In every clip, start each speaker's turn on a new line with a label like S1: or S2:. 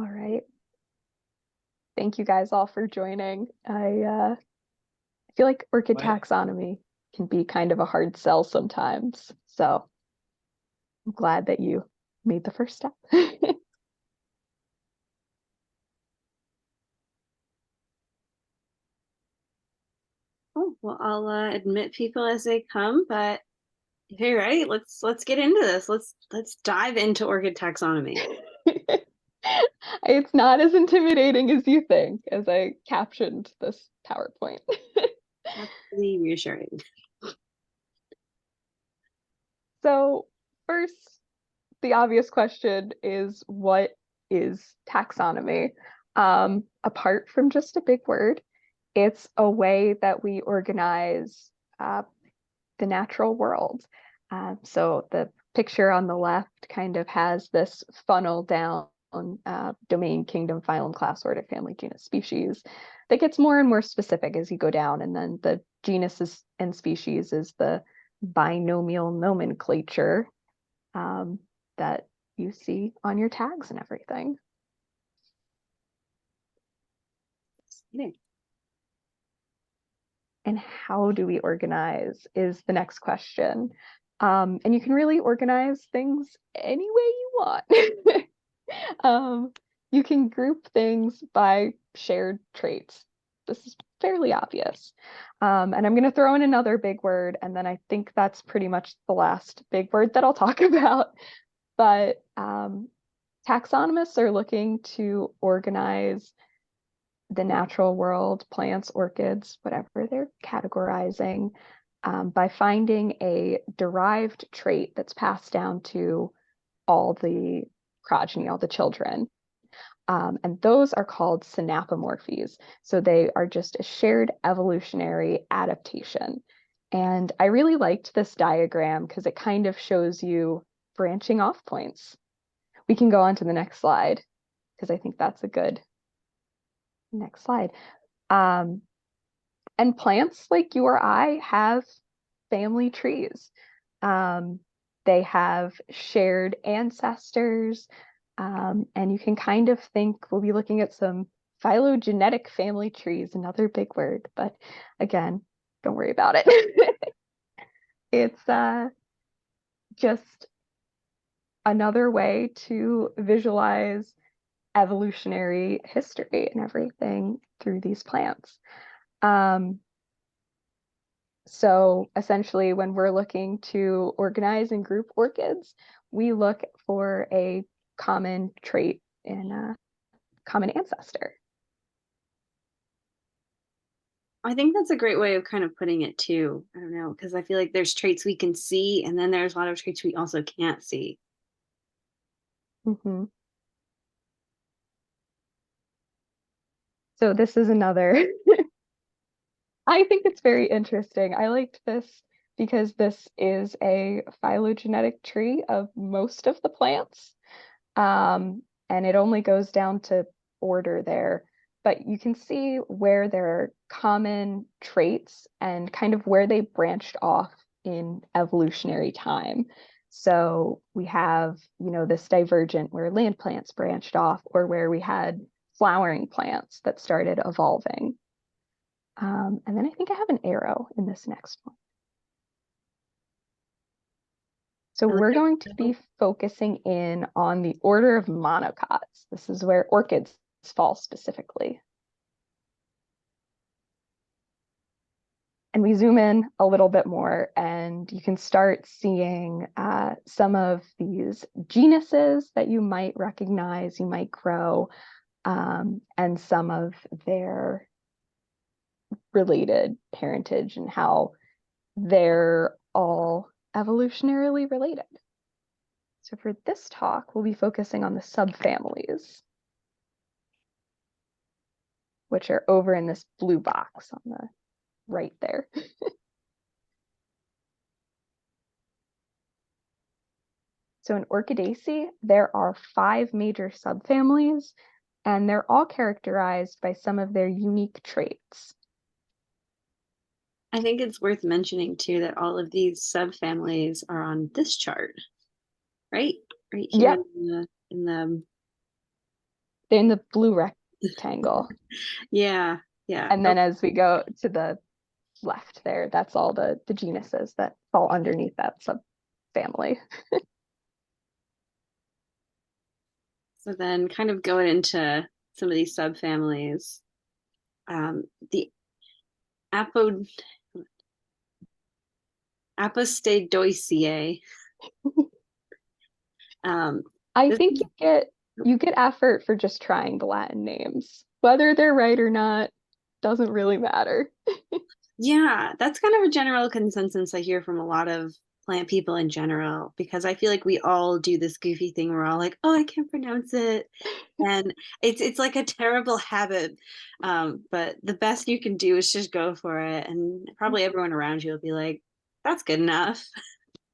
S1: All right. Thank you guys all for joining. I feel like orchid taxonomy can be kind of a hard sell sometimes. So I'm glad that you made the first step.
S2: Oh, well, I'll admit people as they come, but hey, right, let's get into this. Let's dive into orchid taxonomy.
S1: It's not as intimidating as you think, as I captioned this PowerPoint.
S2: That's really reassuring.
S1: So first, the obvious question is, what is taxonomy? Apart from just a big word, it's a way that we organize the natural world. So the picture on the left kind of has this funnel down domain, kingdom, phylum, class, order, family, genus, species that gets more and more specific as you go down. And then the genus and species is the binomial nomenclature that you see on your tags and everything. And how do we organize is the next question. And you can really organize things any way you want. You can group things by shared traits. This is fairly obvious. And I'm going to throw in another big word, and then I think that's pretty much the last big word that I'll talk about. But taxonomists are looking to organize the natural world, plants, orchids, whatever they're categorizing, by finding a derived trait that's passed down to all the progeny, all the children. And those are called synapomorphies. So they are just a shared evolutionary adaptation. And I really liked this diagram because it kind of shows you branching off points. We can go on to the next slide because I think that's a good next slide. And plants like you or I have family trees. They have shared ancestors. And you can kind of think we'll be looking at some phylogenetic family trees, another big word, but again, don't worry about it. It's just another way to visualize evolutionary history and everything through these plants. So essentially, when we're looking to organize and group orchids, we look for a common trait in a common ancestor.
S2: I think that's a great way of kind of putting it too. I don't know, because I feel like there's traits we can see, and then there's a lot of traits we also can't see.
S1: Mm-hmm. So this is another, I think it's very interesting. I liked this because this is a phylogenetic tree of most of the plants. And it only goes down to order there. But you can see where there are common traits and kind of where they branched off in evolutionary time. So we have, this divergent where land plants branched off, or where we had flowering plants that started evolving. And then I think I have an arrow in this next one. So
S2: I like
S1: we're
S2: that.
S1: going to be focusing in on the order of monocots. This is where orchids fall specifically. And we zoom in a little bit more, and you can start seeing some of these genuses that you might recognize, you might grow, and some of their related parentage and how they're all evolutionarily related. So for this talk, we'll be focusing on the subfamilies, which are over in this blue box on the right there. So in Orchidaceae, there are 5 major subfamilies, and they're all characterized by some of their unique traits.
S2: I think it's worth mentioning too that all of these subfamilies are on this chart, right? Right here
S1: Yep.
S2: in the
S1: They're in the blue rectangle.
S2: Yeah, yeah.
S1: And then as we go to the left there, that's all the genuses that fall underneath that subfamily.
S2: So then kind of going into some of these subfamilies, the apo Apostedoiceae. Um,
S1: I
S2: this
S1: think
S2: is,
S1: you get effort for just trying the Latin names. Whether they're right or not doesn't really matter.
S2: yeah, that's kind of a general consensus I hear from a lot of plant people in general, because I feel like we all do this goofy thing. We're all like, "Oh, I can't pronounce it," and it's like a terrible habit. But the best you can do is just go for it, and probably everyone around you will be like, "That's good enough."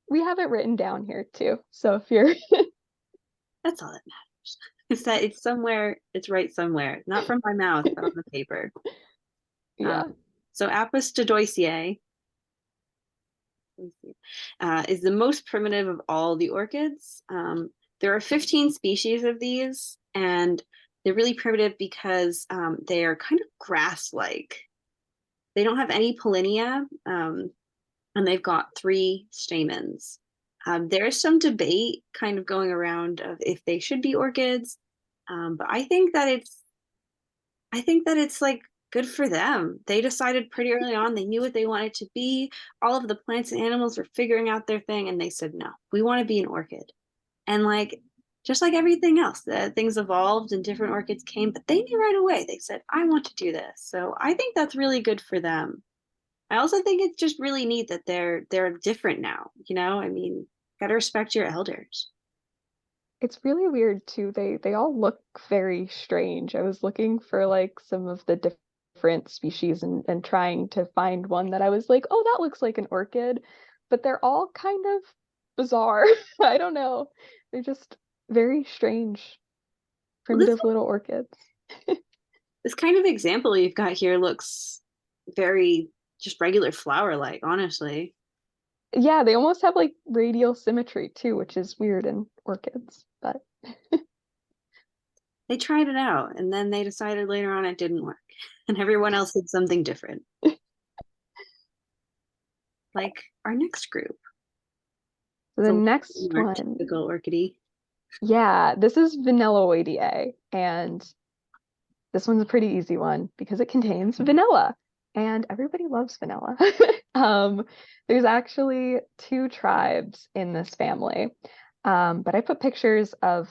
S1: We have it written down here too. So if you're
S2: That's all that matters. It's that it's somewhere, it's right somewhere, not from my mouth, but on the paper. Um,
S1: yeah.
S2: so Apostodoiceae is the most primitive of all the orchids. There are 15 species of these, and they're really primitive because they are kind of grass-like. They don't have any pollinia, and they've got 3 stamens. There's some debate kind of going around of if they should be orchids, but I think that it's like good for them. They decided pretty early on, they knew what they wanted to be. All of the plants and animals were figuring out their thing, and they said, no, we want to be an orchid. And like, just like everything else, things evolved and different orchids came, but they knew right away. They said, I want to do this. So I think that's really good for them. I also think it's just really neat that they're different now. I mean, gotta respect your elders.
S1: It's really weird too. They all look very strange. I was looking for like some of the different species and trying to find one that I was like, oh, that looks like an orchid, but they're all kind of bizarre. I don't know. They're just very strange,
S2: Well, this
S1: primitive little orchids.
S2: this kind of example you've got here looks very just regular flower like, honestly.
S1: Yeah, they almost have like radial symmetry too, which is weird in orchids, but
S2: They tried it out and then they decided later on it didn't work. And everyone else did something different. Like our next group. It's
S1: the
S2: a little
S1: next
S2: more
S1: one,
S2: typical orchidy.
S1: yeah, this is Vanilloideae, and this one's a pretty easy one because it contains vanilla, and everybody loves vanilla. Um, there's actually 2 tribes in this family, but I put pictures of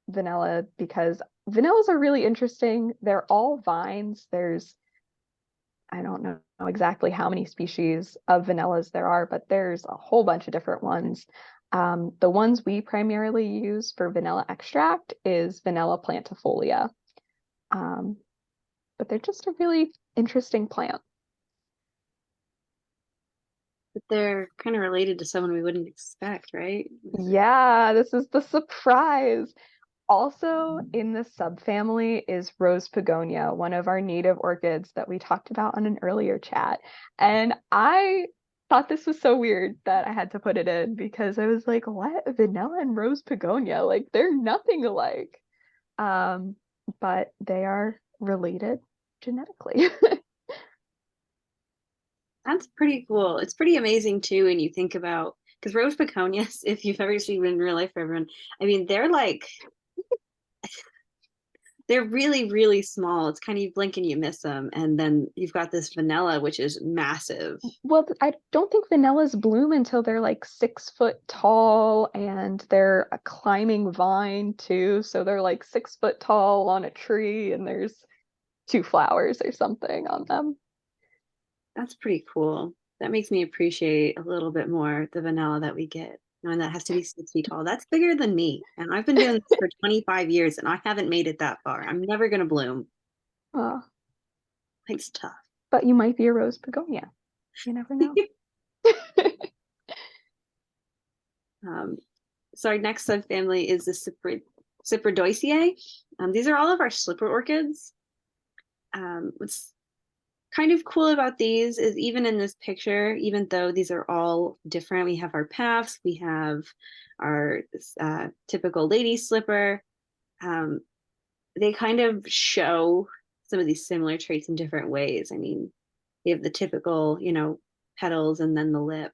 S1: vanilla because vanillas are really interesting. They're all vines. I don't know exactly how many species of vanillas there are, but there's a whole bunch of different ones. The ones we primarily use for vanilla extract is Vanilla plantifolia. Um, but they're just a really interesting plant.
S2: But they're kind of related to someone we wouldn't expect, right?
S1: Yeah, this is the surprise. Also in this subfamily is Rose Begonia, one of our native orchids that we talked about on an earlier chat. And I thought this was so weird that I had to put it in because I was like, what? Vanilla and Rose Begonia? Like they're nothing alike. Um, but they are related genetically.
S2: That's pretty cool. It's pretty amazing too when you think about, because rose begonias, if you've ever seen them in real life for everyone, I mean, they're really, really small. It's kind of you blink and you miss them. And then you've got this vanilla, which is massive.
S1: Well, I don't think vanillas bloom until they're like 6 foot tall and they're a climbing vine too. So they're like 6 foot tall on a tree and there's 2 flowers or something on them.
S2: That's pretty cool. That makes me appreciate a little bit more the vanilla that we get, knowing that has to be 6 feet tall. That's bigger than me. And I've been doing this for 25 years and I haven't made it that far. I'm never going to bloom.
S1: Uh,
S2: It's tough.
S1: but you might be a rose begonia. You never know.
S2: um, so our next subfamily is the Cypridoiceae. These are all of our slipper orchids. What's kind of cool about these is even in this picture, even though these are all different, we have our paths, we have our typical lady slipper. Um, they kind of show some of these similar traits in different ways. I mean, they have the typical, petals and then the lip.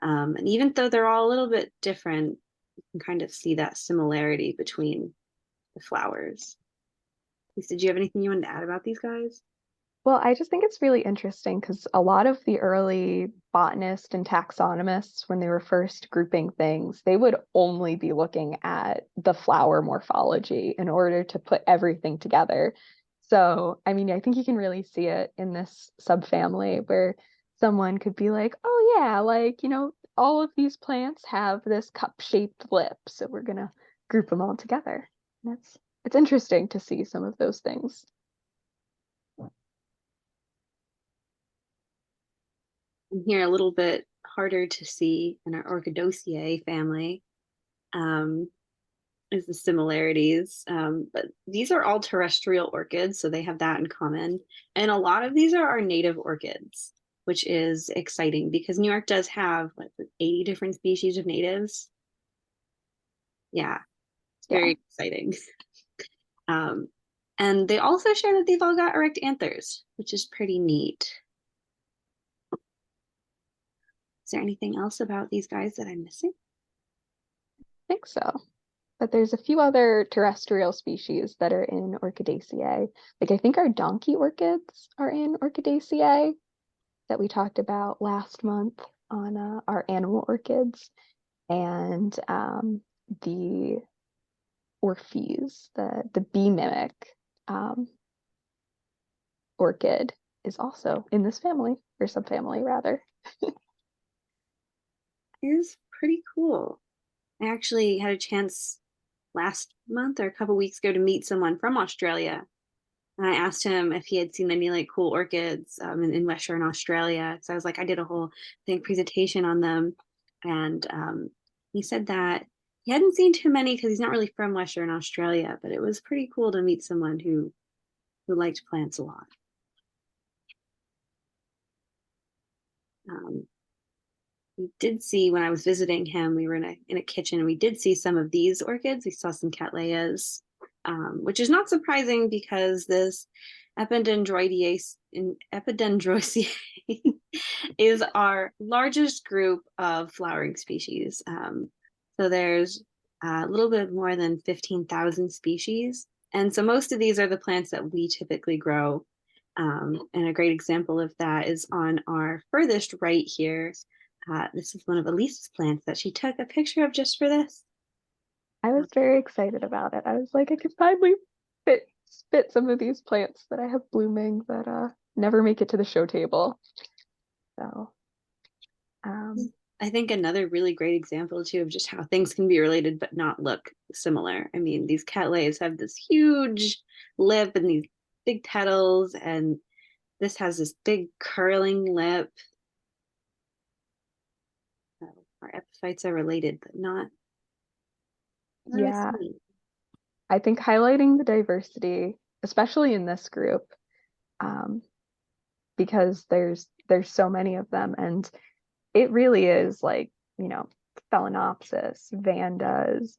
S2: And even though they're all a little bit different, you can kind of see that similarity between the flowers. Lisa, did you have anything you wanted to add about these guys?
S1: Well, I just think it's really interesting because a lot of the early botanists and taxonomists, when they were first grouping things, they would only be looking at the flower morphology in order to put everything together. So, I mean, I think you can really see it in this subfamily where someone could be like, oh, yeah, like, all of these plants have this cup-shaped lip, so we're gonna group them all together. It's interesting to see some of those things.
S2: And here a little bit harder to see in our Orchidaceae family um, is the similarities. But these are all terrestrial orchids, so they have that in common. And a lot of these are our native orchids, which is exciting because New York does have like 80 different species of natives. Yeah, it's
S1: Yeah.
S2: very exciting. Um, and they also share that they've all got erect anthers, which is pretty neat. Is there anything else about these guys that I'm missing?
S1: Think so. But there's a few other terrestrial species that are in Orchidaceae. Like I think our donkey orchids are in Orchidaceae that we talked about last month on our animal orchids, and the Orphes, the bee mimic um, orchid is also in this family or subfamily rather.
S2: It is pretty cool. I actually had a chance last month or a couple weeks ago to meet someone from Australia. And I asked him if he had seen any like cool orchids in Western Australia. So I was like, I did a whole thing presentation on them. And he said that he hadn't seen too many because he's not really from Western Australia, but it was pretty cool to meet someone who liked plants a lot. Um, we did see when I was visiting him, we were in a kitchen and we did see some of these orchids. We saw some cattleyas, which is not surprising because this epidendroideae is our largest group of flowering species. So there's a little bit more than 15,000 species. And so most of these are the plants that we typically grow. And a great example of that is on our furthest right here. This is one of Elise's plants that she took a picture of just for this.
S1: I was very excited about it. I was like, I could finally spit some of these plants that I have blooming that never make it to the show table. So um
S2: I think another really great example too of just how things can be related but not look similar. I mean, these cattleyas have this huge lip and these big petals, and this has this big curling lip. So our epiphytes are related, but not the
S1: yeah,
S2: same.
S1: I think highlighting the diversity, especially in this group, um, because there's so many of them, and it really is like, Phalaenopsis, Vandas,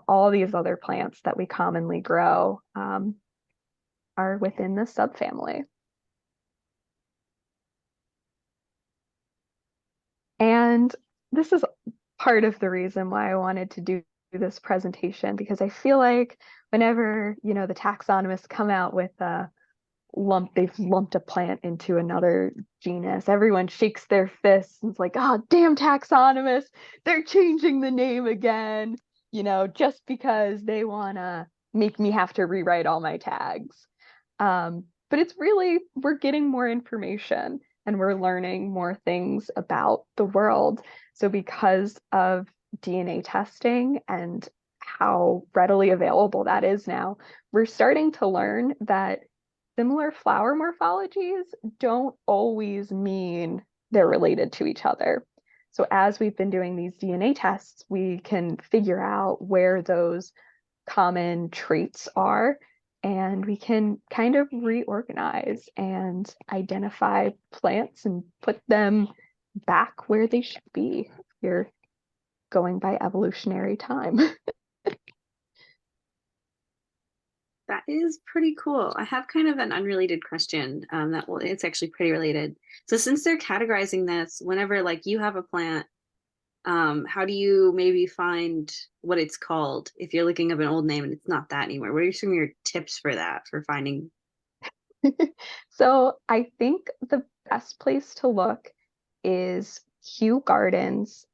S1: all these other plants that we commonly grow are within this subfamily. And this is part of the reason why I wanted to do this presentation, because I feel like whenever, the taxonomists come out with they've lumped a plant into another genus, everyone shakes their fists and it's like, oh, damn taxonomists, they're changing the name again, just because they want to make me have to rewrite all my tags. But it's really, we're getting more information and we're learning more things about the world. So because of DNA testing and how readily available that is now, we're starting to learn that similar flower morphologies don't always mean they're related to each other. So as we've been doing these DNA tests, we can figure out where those common traits are, and we can kind of reorganize and identify plants and put them back where they should be if you're going by evolutionary time.
S2: That is pretty cool. I have kind of an unrelated question it's actually pretty related. So since they're categorizing this, whenever like you have a plant, how do you maybe find what it's called if you're looking up an old name and it's not that anymore? What are some of your tips for that, for finding?
S1: So I think the best place to look is Kew Gardens,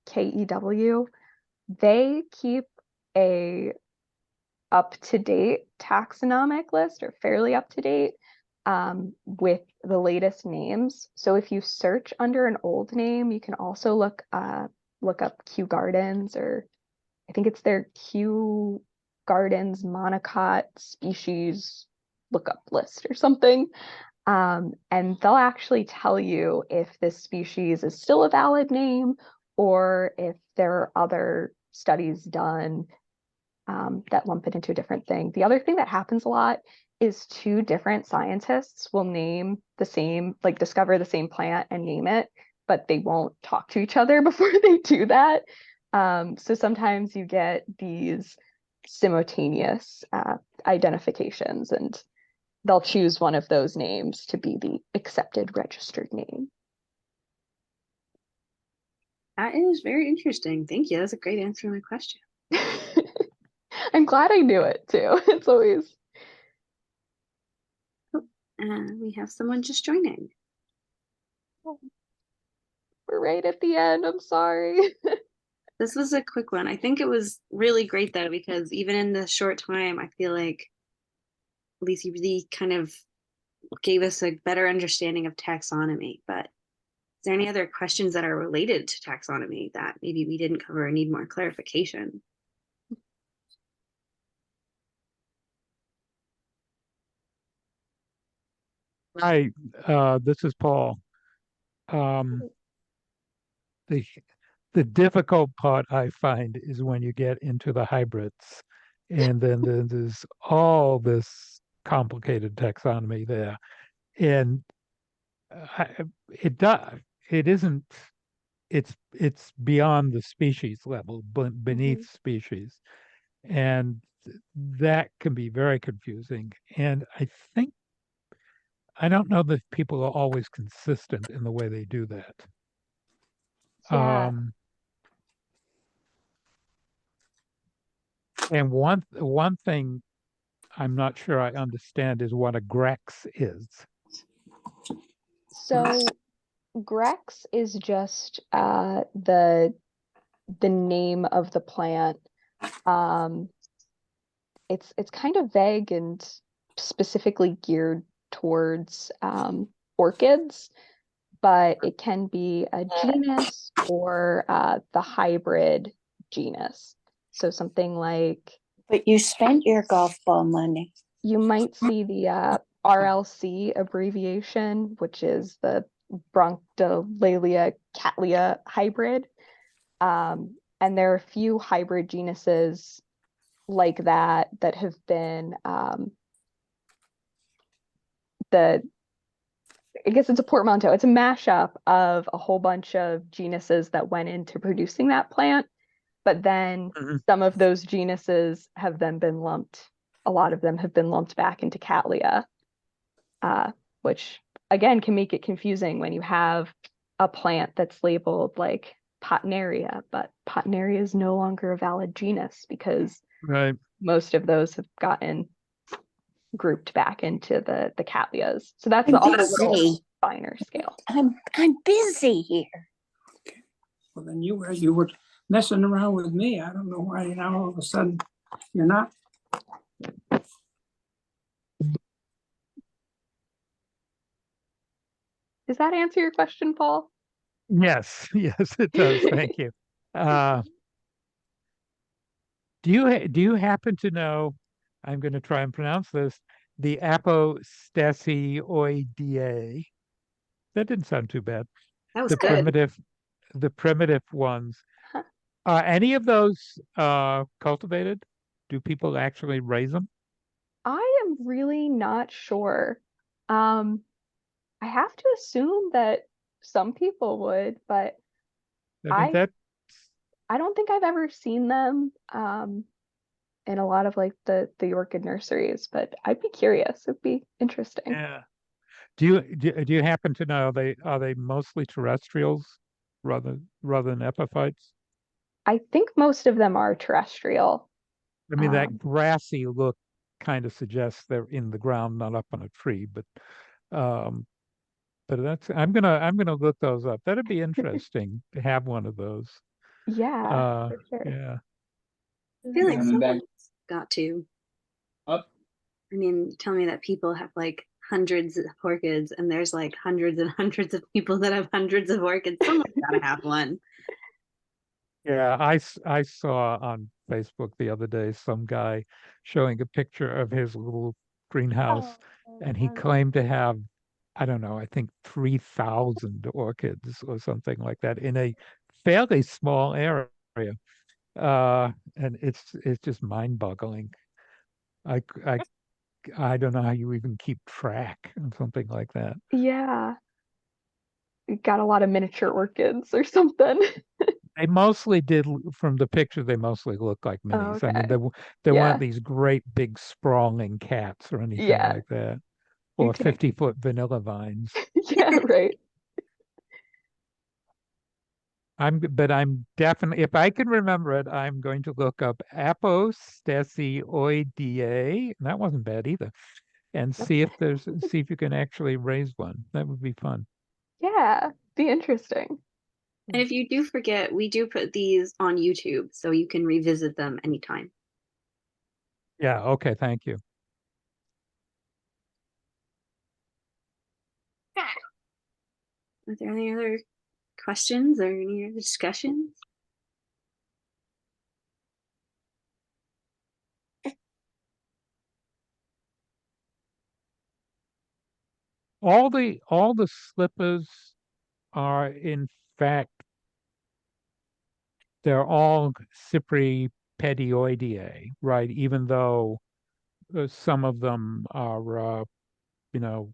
S1: KEW. They keep a up-to-date taxonomic list, or fairly up-to-date, with the latest names. So if you search under an old name, you can also look up Kew Gardens, or I think it's their Kew Gardens monocot species lookup list or something. And they'll actually tell you if this species is still a valid name, or if there are other studies done that lump it into a different thing. The other thing that happens a lot is two different scientists will name the same, like discover the same plant and name it, but they won't talk to each other before they do that. So sometimes you get these simultaneous identifications, and they'll choose one of those names to be the accepted registered name.
S2: That is very interesting. Thank you. That's a great answer to my question.
S1: I'm glad I knew it too. It's always.
S2: And we have someone just joining.
S1: We're right at the end. I'm sorry.
S2: This was a quick one. I think it was really great though, because even in the short time, I feel like at least you really kind of gave us a better understanding of taxonomy. But is there any other questions that are related to taxonomy that maybe we didn't cover or need more clarification?
S3: Hi, this is Paul. Um, the the difficult part I find is when you get into the hybrids, and then there's all this complicated taxonomy there, and I, it does it isn't it's beyond the species level, but beneath
S1: Mhm.
S3: species, and that can be very confusing. And I don't know that people are always consistent in the way they do that.
S1: Yeah.
S3: Um, and one thing I'm not sure I understand is what a Grex is.
S1: So Grex is just the name of the plant. Um, it's kind of vague and specifically geared towards orchids, but it can be a genus or the hybrid genus. So something like
S4: But you spent your golf ball money.
S1: you might see the RLC abbreviation, which is the Broncholalia cattleya hybrid. And there are a few hybrid genuses like that that have been the I guess it's a portmanteau. It's a mashup of a whole bunch of genuses that went into producing that plant, but then
S3: Mhm.
S1: some of those genuses have then been lumped. A lot of them have been lumped back into Cattleya, which again can make it confusing when you have a plant that's labeled like Potneria, but Potneria is no longer a valid genus because
S3: Right.
S1: most of those have gotten grouped back into the Cattleyas. So that's
S4: I'm
S1: on a little
S4: busy.
S1: finer scale.
S4: I'm busy here.
S5: Well, then you were messing around with me. I don't know why now all of a sudden you're not.
S1: Does that answer your question, Paul?
S3: Yes, yes, it does. Thank you. Uh, do you happen to know? I'm going to try and pronounce this. The Apostasioidea. That didn't sound too bad.
S2: That was
S3: The
S2: good.
S3: primitive, the primitive ones. Are any of those cultivated? Do people actually raise them?
S1: I am really not sure. Um, I have to assume that some people would, but
S3: I mean,
S1: I
S3: that
S1: I don't think I've ever seen them. in a lot of like the orchid nurseries, but I'd be curious. It'd be interesting.
S3: Yeah. Do you happen to know are they mostly terrestrials rather than epiphytes?
S1: I think most of them are terrestrial.
S3: I mean, that
S1: Um,
S3: grassy look kind of suggests they're in the ground, not up on a tree, um, but I'm gonna look those up. That'd be interesting to have one of those.
S1: yeah,
S3: Uh,
S1: for sure.
S3: yeah.
S2: I feel like
S5: Coming back
S2: someone's got to.
S5: up.
S2: I mean, tell me that people have like hundreds of orchids and there's like hundreds and hundreds of people that have hundreds of orchids. Someone's got to have one.
S3: Yeah, I saw on Facebook the other day some guy showing a picture of his little greenhouse, and he claimed to have, I don't know, I think 3,000 orchids or something like that in a fairly small area. And it's just mind-boggling. I c- I don't know how you even keep track of something like that.
S1: Yeah, got a lot of miniature orchids or something.
S3: They mostly did, from the picture, they mostly look like
S1: Oh,
S3: minis. I mean,
S1: okay.
S3: there weren't
S1: Yeah,
S3: these great big sprawling cats or anything
S1: yeah.
S3: like that,
S1: You
S3: or
S1: take
S3: 50-foot vanilla vines.
S1: yeah, right.
S3: But I'm definitely, if I can remember it, I'm going to look up Apostasioidea. That wasn't bad either. And
S1: Yep.
S3: see if you can actually raise one. That would be fun.
S1: Yeah, be interesting.
S2: And if you do forget, we do put these on YouTube so you can revisit them anytime.
S3: Yeah, okay, thank you.
S2: Are there any other questions or any other discussions?
S3: All the slippers are in fact they're all Cypripedioideae, right? Even though some of them are you know,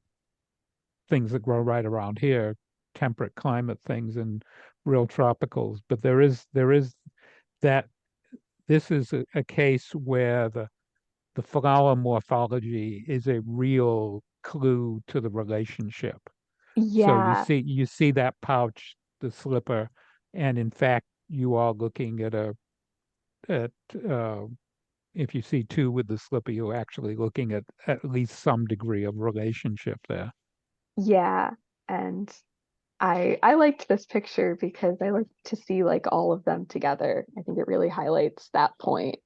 S3: things that grow right around here, temperate climate things and real tropicals. But there is that this is a case where the flower morphology is a real clue to the relationship. So
S1: Yeah,
S3: you see that pouch, the slipper, and in fact you are looking at if you see two with the slipper, you're actually looking at least some degree of relationship there.
S1: yeah. And I liked this picture because I like to see like all of them together. I think it really highlights that point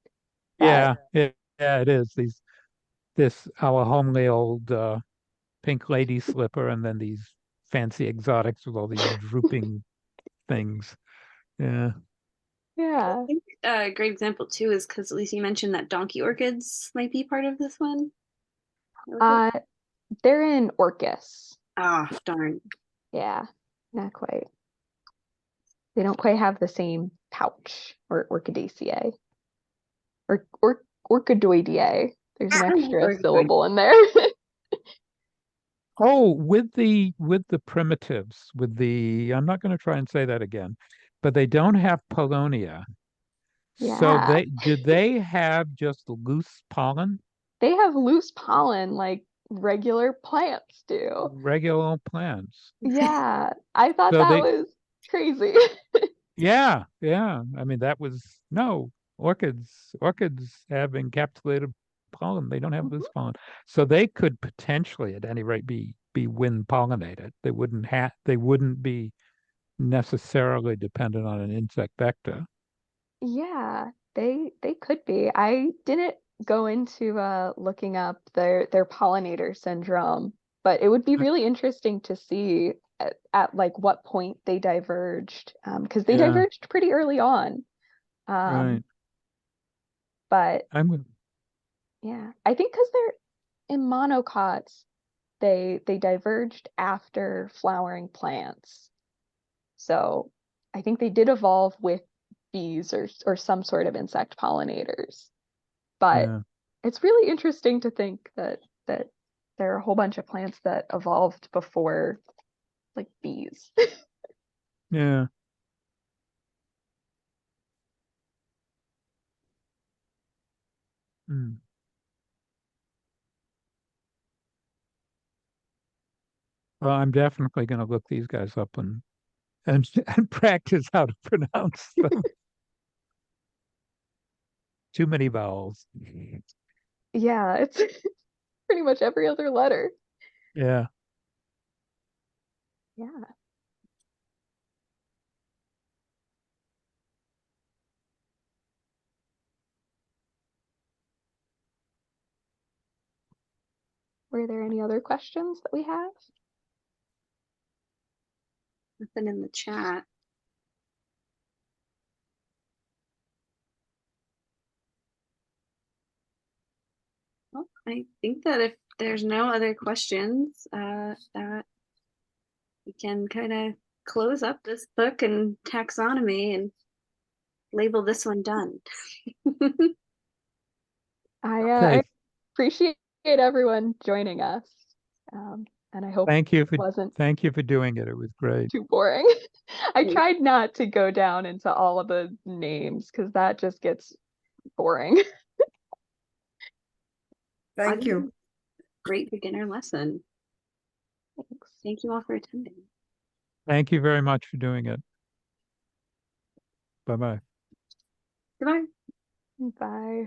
S1: that
S3: Yeah, it is. This our homely old pink lady slipper, and then these fancy exotics with all these drooping things. Yeah.
S2: I
S1: yeah.
S2: think a great example too is because at least you mentioned that donkey orchids might be part of this one.
S1: Uh they're in Orchis.
S2: Ah, darn.
S1: Yeah, not quite. They don't quite have the same pouch or Orchidaceae or Orchidoideae. There's an extra
S2: Orchid.
S1: syllable in there.
S3: Oh, with the primitives, with the I'm not going to try and say that again, but they don't have Polonia. So
S1: Yeah,
S3: they have just loose pollen,
S1: they have loose pollen like regular plants do.
S3: regular plants.
S1: Yeah, I thought
S3: So
S1: that
S3: they
S1: was crazy.
S3: yeah. I mean that was no orchids have encapsulated pollen. They don't have
S1: Mhm.
S3: loose pollen. So they could potentially at any rate be wind pollinated. They wouldn't be necessarily dependent on an insect vector.
S1: Yeah, they could be. I didn't go into looking up their pollinator syndrome, but it would be really interesting to see at like what point they diverged, because they
S3: Yeah,
S1: diverged pretty early on. Um,
S3: right.
S1: but
S3: I'm
S1: yeah, I think because they're in monocots, they diverged after flowering plants. So I think they did evolve with bees or some sort of insect pollinators. But
S3: yeah,
S1: it's really interesting to think that there are a whole bunch of plants that evolved before like bees.
S3: yeah. Mm. Well, I'm definitely going to look these guys up and practice how to pronounce them. Too many vowels.
S1: Yeah, it's pretty much every other letter.
S3: Yeah.
S1: Yeah. Were there any other questions that we have?
S2: Nothing in the chat. Well, I think that if there's no other questions, that we can kind of close up this book and taxonomy and label this one done.
S1: I
S3: Okay.
S1: appreciate everyone joining us. And I hope
S3: Thank you
S1: it wasn't
S3: thank you for doing it. It was great.
S1: too boring. I tried not to go down into all of the names because that just gets boring.
S6: Thank you.
S2: Great beginner lesson.
S1: Thanks.
S2: Thank you all for attending.
S3: Thank you very much for doing it. Bye-bye.
S2: Goodbye.
S1: Bye.